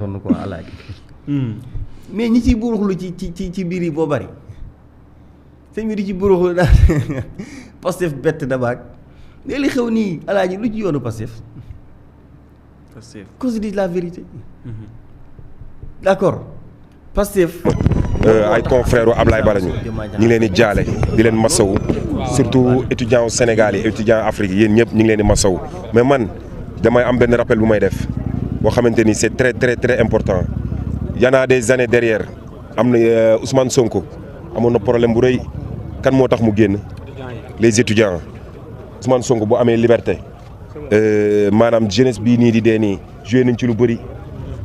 sonn quoi alaaji mais ñi ciy buruxlu ci biir yi boo bari sëñ bi di ci buruxlu daal Pastef bett na baag léegi li xew nii alaaji lu ci yoonu Pastef qu'on se dise la vérité d'accord Pastef ay confrères u Ablaye Bala ñu ngi leen di jaale di leen masawu surtout étudiants au Sénégal yi étudiants Afrique yéen ñëpp ñu ngi leen di masawu mais man damay am benn rappel bu may def boo xamante ni c'est très très très important y en a des années derrière am na Ousmane Sonko amoon na problème bu rëy kan moo tax mu génn les étudiants Ousmane Sonko bu amee liberté maanaam jeunesse bii nii di dee nii joué nañ ci lu bëri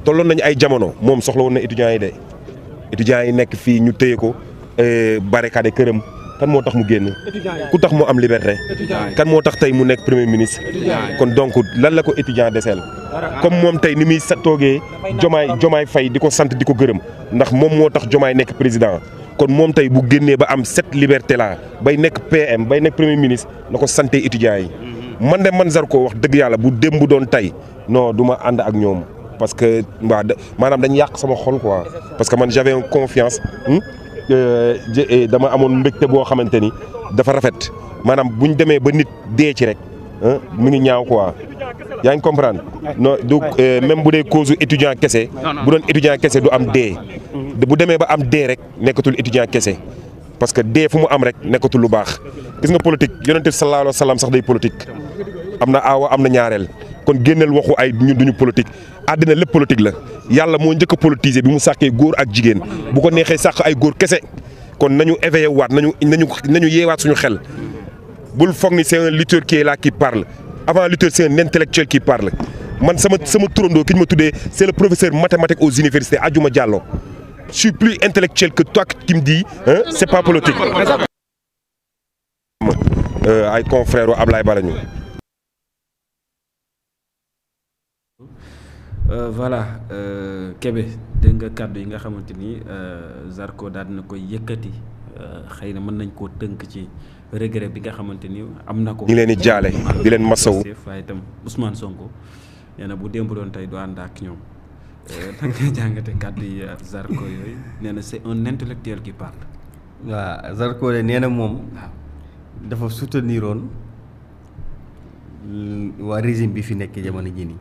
tolloon nañ ay jamono moom soxla woon na étudiants yi de étudiants yi nekk fii ñu téye ko barricade këram kan moo tax mu génn ku tax mu am liberté kan moo tax tey mu nekk premier ministre kon donc lan la ko étudiant deseel comme moom tey ni muy toogee Jomaay Faye di ko sant di ko gërëm ndax moom moo tax Jomaay nekk président kon moom tey bu génnee ba am cette liberté là bay nekk PM bay nekk premier ministre na ko santé étudiants yi man Zarko wax dëgg yàlla bu démb bu doon tey non du ma ànd ak ñoom parce que waaw maanaam dañ yàq sama xol quoi parce que man j'avais une confiance dama amoon mbégte boo xamante ni dafa rafet maanaam bu ñu demee ba nit dee ci rek mi ngi ñaaw quoi yaa ngi comprendre non du même bu dee cause étudiant kese bu doon étudiant kese du am dee bu demee ba am dee rek nekkatul étudiant kese parce que dee fu mu am rek nekkatul lu baax gis nga politique yonent bi sallallahu alayhi wa sallam sax day politique am na aawa am na ñaareel kon génneel waxu ay ñun duñu politique àddina lépp politique la yàlla moo njëkk a politiser bi mu sàkkee góor ak jigéen bu ko neexee sàkk ay góor kese kon nañu éveillé waat nañu yeewaat suñu xel bul foog ni c'est un lutteur qui est là qui parle avant lutteur c'est un intellectuel qui parle man sama turandoo ki ñu ma tuddee c'est le professeur mathématique aux universités Adjuma Diallo je suis plus intellectuel que toi qui me dis c'est pas politique ay confrères u Ablaye Bala ñu voilà Kébé dégg nga kàddu yi nga xamante ni Zarko daal dina koy yëkkati xëy na mën nañ koo tënk ci regret bi nga xamante ni am na ko. ñu ngi leen di jaale di leen masawu. waaye itam Ousmane Sonko nee na bu démb doon tey du ànd ak ñoom da nga jàngate kàddu yi Zarko yooyu nee na c'est un intellectuel qui parle. waaw Zarko de nee na moom. dafa souteniroon waa régime bi fi nekk jamono jii nii.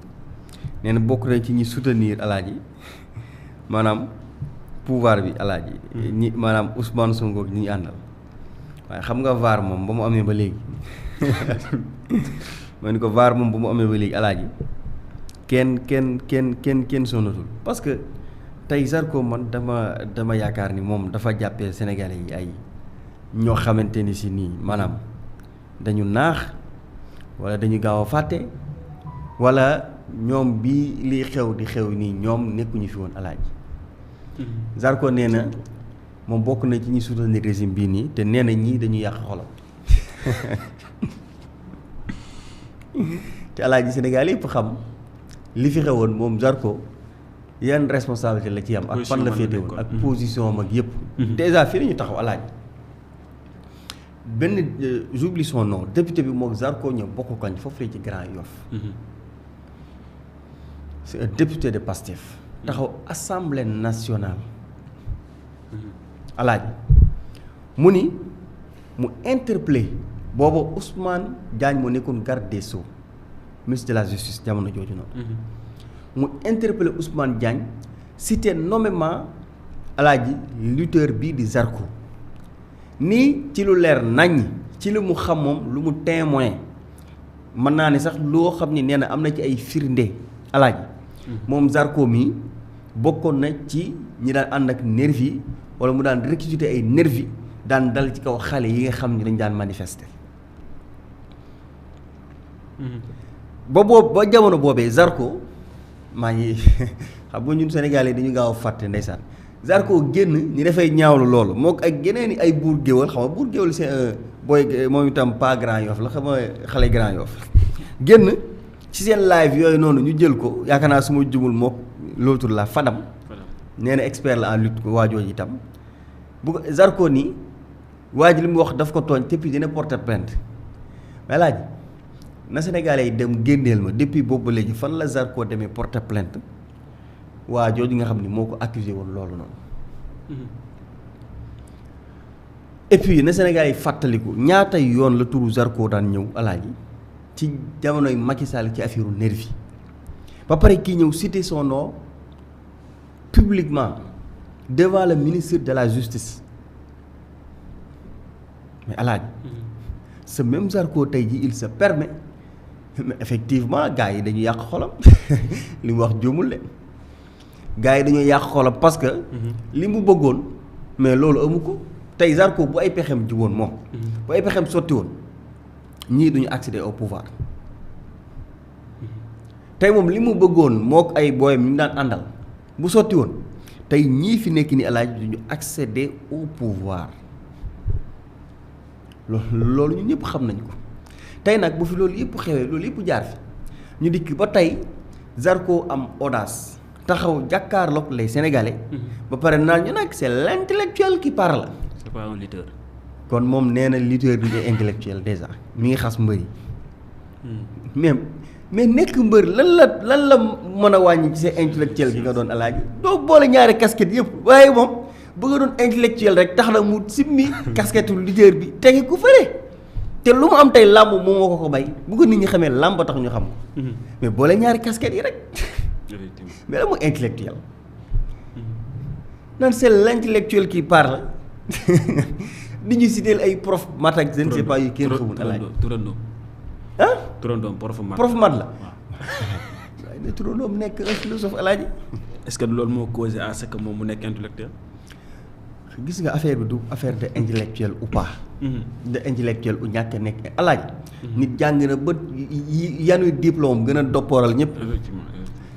nee na bokk nañ ci ñi soutenir alaaji maanaam pouvoir bi alaaji ñi maanaam Ousmane Sonko ñi àndal waaye xam nga VAR moom ba mu amee ba léegi ma ni ko VAR moom ba mu amee ba léegi alaaji kenn sonatul parce que tey Zarko man dama yaakaar ni moom dafa jàppee Sénégalais yi ay ñoo xamante ni si nii maanaam dañu naax wala dañu gaaw a fàtte wala ñoom bi liy xew di xew nii ñoom nekkuñu fi woon alaaji Zarko nee na moom bokk na ci ñi soutenir régime bii nii te nee na ñii dañu yàq xolam te alaaji Sénégal yëpp xam li fi xewoon moom Zarko yan responsabilité la ci am ak fan la féete woon ak position am ak yëpp déjà fii la ñu taxaw alaaji benn j'oublie son nom député bi moom Zarko ñoo bokk koñ foofu la ci Grand Yoff c'est un député de Pastef taxaw assemblée nationale alaaji mu ni mu interpellé booba Ousmane Diagne moo nekkoon garde des Sceaux ministre de la justice jamono jooju noonu mu interpellé Ousmane Diagne cité nommément alaaji lutteur bii di Zarko nii ci lu leer nañ ci lu mu xam moom lu mu témoin mën naa ne sax loo xam ni nee na am na ci ay firnde alaaji moom Zarko mi bokkoon na ci ñi daan ànd ak nervi wala mu daan recruter ay nervi daan dal ci kaw xale yi nga xam ni dañ daan manifester ba jamono boobee Zarko maa ngi xam nga ñun Sénégalais yi dañu gaaw a fàtte ndeysaan Zarko génn ñi dafay ñaawlu loolu moo ak yeneen ay buur géwal xam nga buur géwal c'est un booy moom itam pas Grand Yoff la xam nga xale Grand Yoff génn ci seen live yooyu noonu ñu jël ko yaakaar naa su ma jumul mook l'autre la Fadam nee na expert la en lutte waajooju itam bu ko Zarko nii waaj li mu wax daf ko tooñ te puis dina porter plainte mais laaj na Sénégalais yi dem génneel ma depuis boobu ba léegi fan la Zarko demee porter plainte waa jooju nga xam ni moo ko accusé woon loolu noonu. Et puis na Sénégal yi fàttaliku ñaata yoon la turu Zarko daan ñëw alaaji ci jamonoy Macky Sall ci affaire nervi ba pare kii ñëw citer son nom publiquement devant le ministre de la justice mais alaaji ce même Zarko tey ji il se permet mais effectivement gars yi dañu yàq xolam li mu wax juumul de gars yi dañoo yàq xolam parce que li mu bëggoon mais loolu amu ko tey Zarko bu ay pexem ji woon moom bu ay pexem sotti woon ñii duñu accéder au pouvoir tey moom li mu bëggoon moo ay booyam ñu daan àndal bu sotti woon tey ñii fi nekk ni alaaji duñu accéder au pouvoir loolu ñun ñëpp xam nañ ko tey nag bu fi loolu yëpp xewee loolu yëpp jaar fi ñu dikk ba tey Zarko am audace taxaw jàkkaarloog les Sénégalais ba pare naan ñu nag c'est l'intellectuel qui parle. c'est pas un lutteur. kon moom nee na lutteur bi day intellectuel déjà mi ngi xas mbër yi mais nekk mbër lan la mën a wàññi ci sa intellectuel bi nga doon alaaji doo boole ñaari casquette yëpp waaye moom bëgg a doon intellectuel rek tax na mu simmi casquette lutteur bi tegi ku fële te lu mu am tey làmb moom moo ko bay bu ko nit ñi xamee làmb tax ñu xam ko mais boole ñaari casquette yi rek mais la mu intellectuel naan c'est l'intellectuel qui parle di ñu citer ay prof mat ak je ne sais pas yu kenn xamul alaaji turandoom ah turandoom prof mat la waaye ne turandoom nekk un philosophe alaaji est-ce que loolu moo causé à ce que moom mu nekk intellectuel gis nga affaire bi du affaire de intellectuel ou pas de intellectuel ou ñàkk nekk alaaji nit jàng na ba yanuy diplôme gën a doppooral ñëpp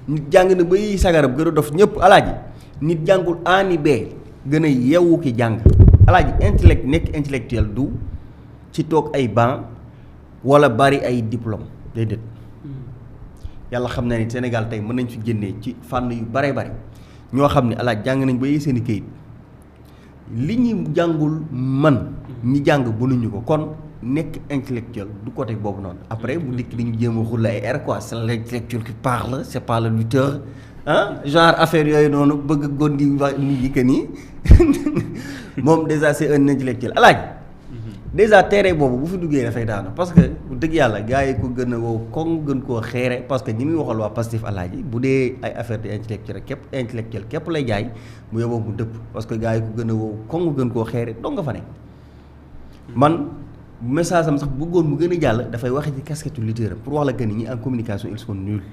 nit jàng na ba yi sagarab gën a dof ñëpp alaaji nit jàngul ani bee gën a yeewu ki jàng alaaji nekk intellectuel du ci toog ay banc wala bari ay diplôme déedéet yàlla xam na ni Sénégal tey mën nañ fi génnee ci fànn yu bare bari ñoo xam ne alaaji jàng nañ ba yi seen i këyit li ñu jàngul man ñi jàng mënuñu ko kon nekk intellectuel du côté boobu noonu après mu dikk dañu jéem a xulla ay air quoi c'est l'intellectuel qui parle c'est pas le lutteur genre affaire yooyu noonu bëgg gondi wax nit ñi que nii moom déjà c'est un intellectuel alaaji déjà terrain boobu bu fi duggee dafay daanu parce que bu dëgg yàlla gars yi ko gën a wow koŋ gën koo xeere parce que ñi muy waxal waa Pastef alaaji bu dee ay affaire de intellectuel képp lay jaay bu yóbboo mu dëpp parce que gars yi ko gën a wow koŋ gën koo xeere dong nga fa ne man message am sax bëggoon mu gën a jàll dafay waxe ci casquette lutteur pour wax la que ni ñi en communication ils sont nuls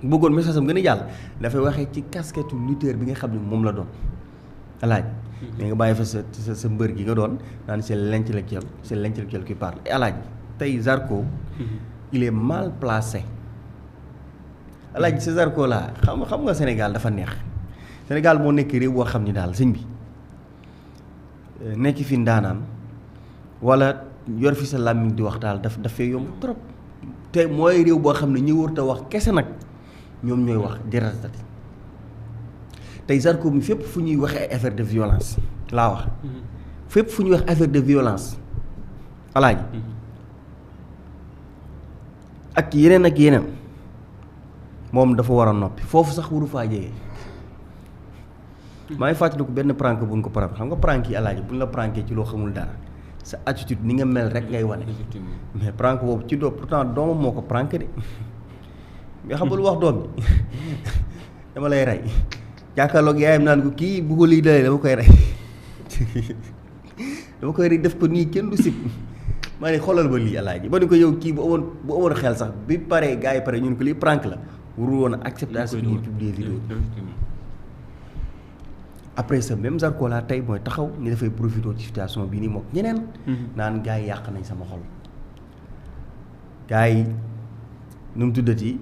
bëggoon message am gën a jàll dafay waxee ci casquette lutteur bi nga xam ne moom la doon alaaji mais nga bàyyi fa sa mbër gi nga doon naan c'est l'intellectuel qui parle et alaaji tey Zarko il est mal placé alaaji sa Zarko laa xam nga Sénégal dafa neex Sénégal moo nekk réew boo xam ni daal sëñ bi nekk fi ndaanaan wala yor fi sa làmmiñ di wax daal daf fee yomb trop te mooy réew boo xam ne ñi warut a wax kese nag ñoom ñooy wax di ratati tey Zarko mi fépp fu ñuy waxee ay affaire de violence laa wax fépp fu ñuy wax affaire de violence alaaji ak yeneen moom dafa war a noppi foofu sax waru faa jege maa ngi fàttaliku benn prank bu ñu ko prank xam nga prank yi alaaji bu ñu la pranké ci loo xamul dara sa attitude ni nga mel rek ngay wane mais prank boobu ci doo pourtant doomam moo ko prank de nga xam lu wax doom bi dama lay rey jàkkaarloog yaayam naan ko kii bu ko lii dalee dama koy rey dama koy rey def ko nii kenn du sib maa ne xoolal ba lii alaaji ba ni ko yow kii bu amoon xel sax bi pare gars yi pare ñun ko lii prank la warul woon a acceptation ñuy publier vidéo après ça même Zarko laa tey mooy taxaw ni dafay profité ci situation bii nii moom ñeneen naan gars yi yàq nañ sama xol gars yi nu mu tuddati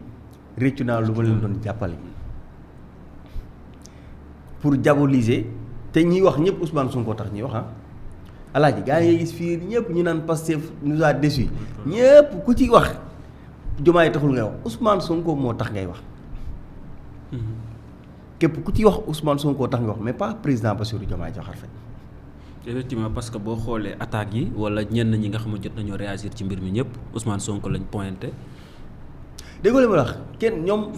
réccu naa lu ma leen doon jàppale pour diaboliser te ñiy wax ñëpp Ousmane Sonko tax ñuy wax alaaji gars yi gis fii ñëpp ñu naan Pastef nous a déçus ñëpp ku ci wax Diomaye taxul ngay wax Ousmane Sonko moo tax ngay wax képp ku ci wax Ousmane Sonko tax nga wax mais pas président Bassirou Diomaye Diakhar Faye. effectivement parce que boo xoolee attaques yi wala ñenn ñi nga xam ne jot nañoo réagir ci mbir mi ñëpp Ousmane Sonko lañ pointé. déggoo li ma wax kenn ñoom.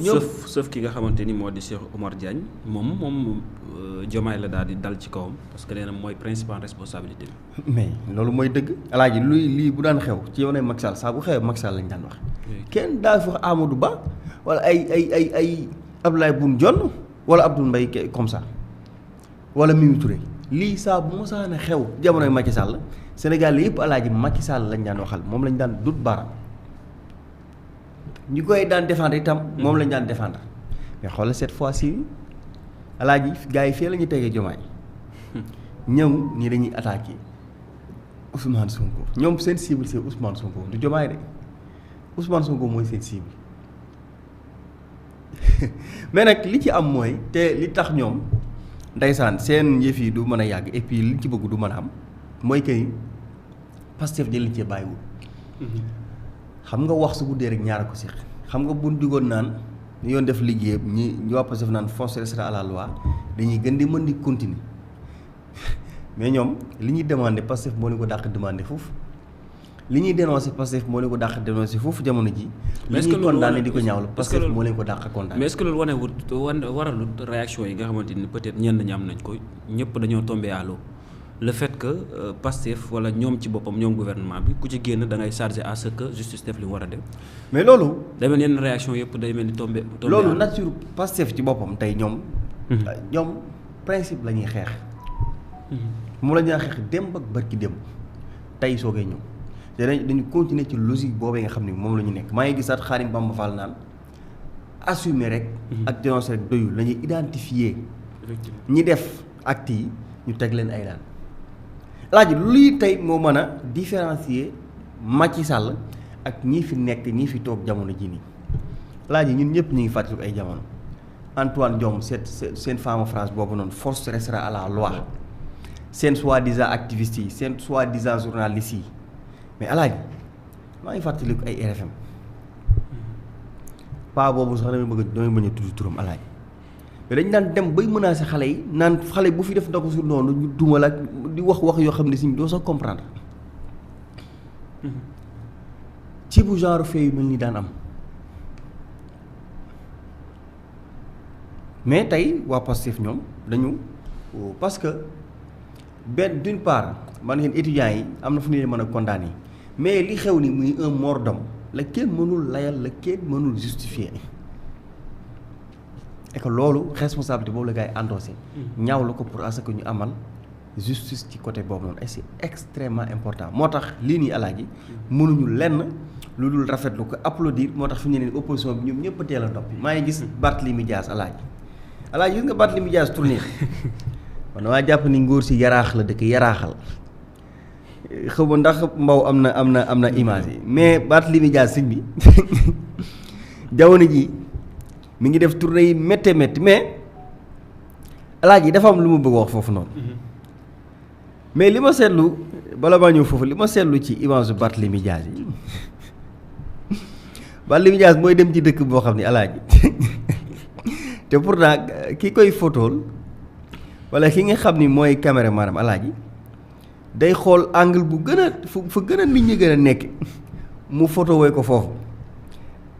sauf ki nga xamante ni moo di Cheikh Oumar Diagne moom Diomaye la daal di dal ci kawam parce que nee na mooy principal responsabilité bi. mais loolu mooy dëgg alaaji lii bu daan xew ci yow ne Macky Sall saa bu xewee Macky Sall lañ daan wax. kenn daa fi wax Amadou Ba wala ay Abdoulaye Boun Dionne wala Abdoul Mbaye comme ça wala Mimi Touré lii saa bu mosaan a xew jamonoy Macky Sall Sénégal yëpp alaaji Macky Sall lañ daan waxal moom lañ daan dut baaraam ñu koy daan défendre itam moom lañ daan défendre mais xoolal cette fois-ci alaaji gars yi fii la ñuy tegee Diomaye ñëw nii dañuy attaqué Ousmane Sonko ñoom seen cible c'est Ousmane Sonko du Diomaye de Ousmane Sonko mooy seen cible mais nag li ci am mooy te li tax ñoom ndeysaan seen yëf yi du mën a yàgg et puis liñ ci bëgg du mën a am mooy que Pastef jëliñ cee bàyyiwul. xam nga wax su guddee rek ñaar ko seq xam nga buñ digoon naan ñu yoon def liggéey ñu waa Pastef naan force restera à la loi dañuy gën di mën di continuer mais ñoom li ñuy demandé Pastef moo leen ko dàq demandé foofu li ñuy dénoncé Pastef moo leen ko dàq dénoncé foofu jamono ji li ñuy condamné di ko ñaawlu Pastef moo leen ko dàq condamné. mais est-ce que loolu waralut réaction yi nga xamante ni peut-être ñenn ñi am nañ ko ñëpp dañoo tombé à l'eau le fait que Pastef wala ñoom ci boppam ñoom gouvernement bi ku ci génn da ngay chargé à ce que justice def li war a def. mais loolu. day mel yenn réaction yëpp day mel ni tombé. loolu nature Pastef ci boppam tey ñoom. ñoom principe la ñuy xeex. moom la ñuy xeex démb ak barki démb tey soo koy ñëw te dañu continuer ci logique boobee nga xam ne moom la ñu nekk maa ngi gisaat Xaadim Bamba Fall naan assumer rek. ak dénoncer rek doyul la ñuy identifier. ñi def acte yi ñu teg leen ay daan. laaj luy tey moo mën a différencier Macky Sall ak ñii fi nekk ñii fi toog jamono ji nii laaj yi ñun ñëpp ñu ngi fàttaliku ay jamono Antoine Diome seen fameuse phrase boobu noonu force restera à la loi seen soi-disant activistes yi seen soi-disant journalistes yi mais alaaji maa ngi fàttaliku ay RFM paa boobu sax damay bañ a tudd turam alaaji mais dañ daan dem bay menacer xale yi naan xale bu fi def ndox su noonu ñu dumal ak di wax yoo xam ne si doo sax comprendre ci bu genre fee yu mel ni daan am mais tey waa Pastef ñoom dañu parce que benn d'une part man ngeen étudiants yi am na fu ñu leen mën a condamné mais li xew ni muy un mort d'homme la kenn mënul layal la kenn mënul justifier et que loolu responsabilité boobu la gars yi endossé ñaaw la ko pour à ce que ñu amal justice ci côté boobu noonu et c'est extrêmement important moo tax lii nii alaaji mënuñu lenn lu dul rafetlu ko applaudir moo tax fi ñu ne opposition bi ñoom ñëpp a teel a noppi maa ngi gis Barthélémy Dias alaaji gis nga Barthélémy Dias tourné man damaa jàpp ni ngóor si yaraax la dëkk yaraaxal xaw ma ndax mbaw am na image yi mais Barthélémy Dias sëñ bi jamono ji mi ngi def tournée yi métti mais alaaji dafa am lu mu bëgg wax foofu noonu mais li ma seetlu bala maa ñëw foofu li ma seetlu ci image Barthélémy Dias yi Barthélémy Dias mooy dem ci dëkk boo xam ne alaaji te pourtant ki koy photool wala ki nga xam ni mooy caméra maanaam alaaji day xool angle bu gën a fa gën a nit ñi gën a nekk mu photo woy ko foofu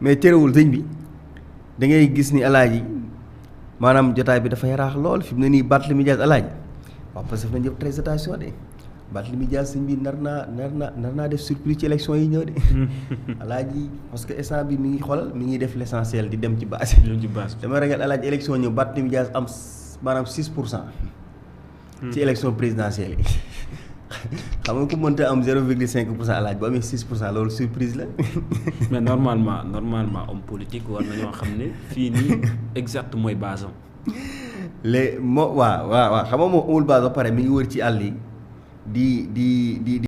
mais terewul sëñ bi da ngay gis ni alaaji maanaam jotaay bi dafa yaraax lool fi mu ne nii Barthélémy Dias alaaji waaw parce que nañ def très attention de Barthélémy Dias sëñ bi nar naa def surprise ci élection yi ñëw de alaaji parce que instant bi mi ngi xoolal mi ngi def l'essentiel di dem ci base dama ragal alaaji élection ñëw Barthélémy Dias am maanaam 6% ci élection présidentielle yi xam nga ku mënta am 0,5% alaaji bu amee 6% loolu surprise la. mais normalement homme politique war nañoo xam ne fii nii exact mooy base am. waaw xam nga moom amul base ba pare mi ngi wër ci àll yi di